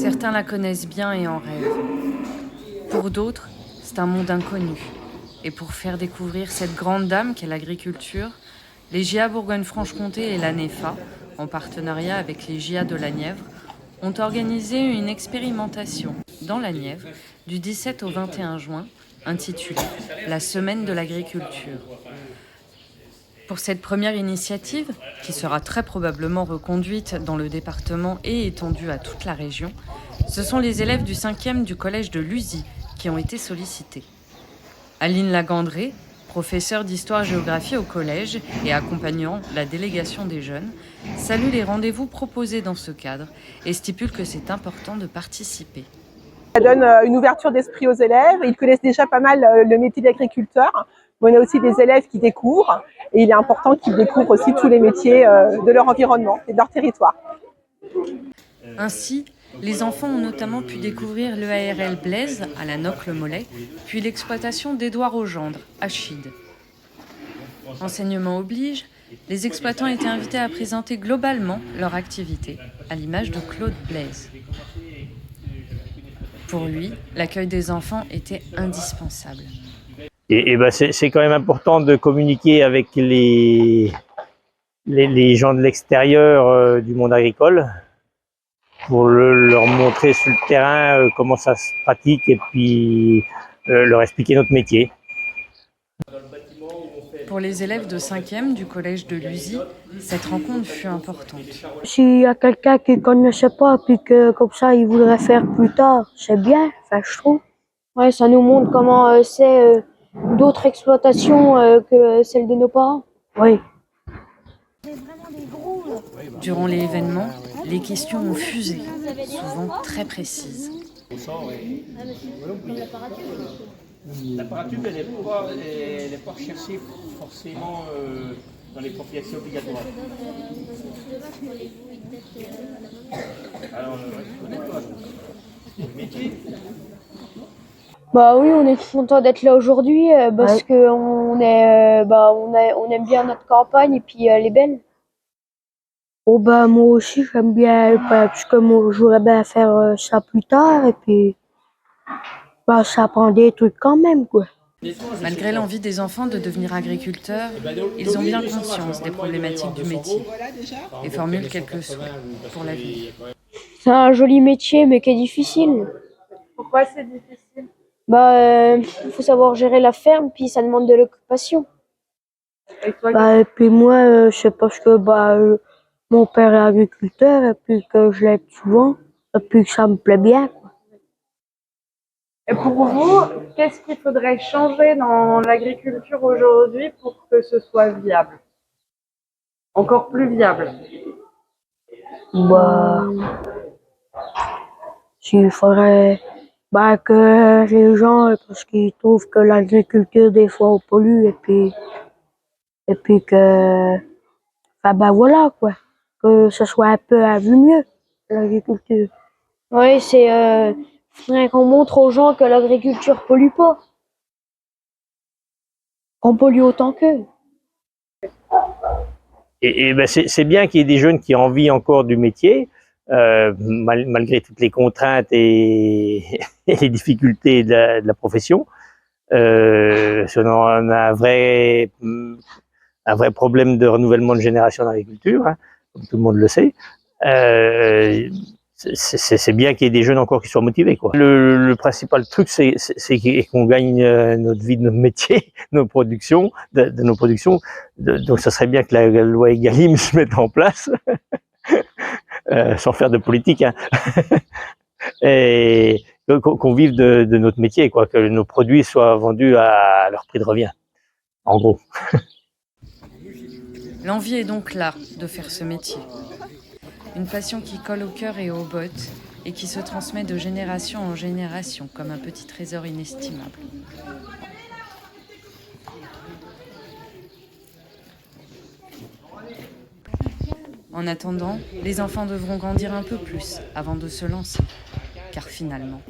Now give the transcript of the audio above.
Certains la connaissent bien et en rêvent. Pour d'autres, c'est un monde inconnu. Et pour faire découvrir cette grande dame qu'est l'agriculture, les JA Bourgogne-Franche-Comté et l'ANEFA, en partenariat avec les JA de la Nièvre, ont organisé une expérimentation dans la Nièvre du 17 au 21 juin, intitulée « La semaine de l'agriculture ». Pour cette première initiative, qui sera très probablement reconduite dans le département et étendue à toute la région, ce sont les élèves du 5e du collège de Luzy qui ont été sollicités. Aline Lagandré, professeure d'histoire-géographie au collège et accompagnant la délégation des jeunes, salue les rendez-vous proposés dans ce cadre et stipule que c'est important de participer. Ça donne une ouverture d'esprit aux élèves. Ils connaissent déjà pas mal le métier d'agriculteur. On a aussi des élèves qui découvrent et il est important qu'ils découvrent aussi tous les métiers de leur environnement et de leur territoire. Ainsi, les enfants ont notamment pu découvrir l'EARL Blaise à la Nocle-Mollet, puis l'exploitation d'Édouard Augendre à Chide. Enseignement oblige, les exploitants étaient invités à présenter globalement leur activité, à l'image de Claude Blaise. Pour lui, l'accueil des enfants était indispensable. C'est quand même important de communiquer avec les gens de l'extérieur du monde agricole pour leur montrer sur le terrain comment ça se pratique et puis leur expliquer notre métier. Pour les élèves de 5e du collège de Luzy, cette rencontre fut importante. S'il y a quelqu'un qui ne connaissait pas puis que comme ça il voudrait faire plus tard, c'est bien, enfin, je trouve. Ouais, ça nous montre comment c'est d'autres exploitations que celles de nos parents. Oui. Durant l'événement, les questions ont fusé, souvent très précises. L'apparatus, elle n'est pas recherchée forcément dans les propriétés obligatoires. Alors, je connais pas le métier. Bah oui, on est content d'être là aujourd'hui parce que on aime bien notre campagne et puis elle est belle. Oh bah moi aussi j'aime bien parce que moi je voudrais bien faire ça plus tard et puis bah ça prend des trucs quand même quoi. Malgré l'envie des enfants de devenir agriculteurs, ils ont bien conscience des problématiques du métier et formulent quelques souhaits pour l'avenir. C'est un joli métier mais qui est difficile. Pourquoi c'est difficile? Bah faut savoir gérer la ferme puis ça demande de l'occupation. Et puis moi c'est parce que mon père est agriculteur et puis que je l'aide souvent et puis que ça me plaît bien. Et pour vous, qu'est-ce qu'il faudrait changer dans l'agriculture aujourd'hui pour que ce soit viable? Encore plus viable? Bah, s'il faudrait que les gens, parce qu'ils trouvent que l'agriculture des fois on pollue et puis que voilà quoi, que ce soit un peu à vue mieux l'agriculture. Oui, faudrait qu'on montre aux gens que l'agriculture pollue pas, qu'on pollue autant qu'eux. C'est bien qu'il y ait des jeunes qui ont envie encore du métier, malgré toutes les contraintes et les difficultés de la profession. On a un vrai problème de renouvellement de génération d'agriculture, hein, comme tout le monde le sait. C'est bien qu'il y ait des jeunes encore qui soient motivés, quoi. Le principal truc, c'est qu'on gagne notre vie de notre métier, nos productions, de nos productions. Donc, ça serait bien que la loi Egalim se mette en place, sans faire de politique, hein. Et qu'on vive de notre métier, quoi, que nos produits soient vendus à leur prix de revient, en gros. L'envie est donc là de faire ce métier. Une passion qui colle au cœur et aux bottes et qui se transmet de génération en génération comme un petit trésor inestimable. En attendant, les enfants devront grandir un peu plus avant de se lancer, car finalement...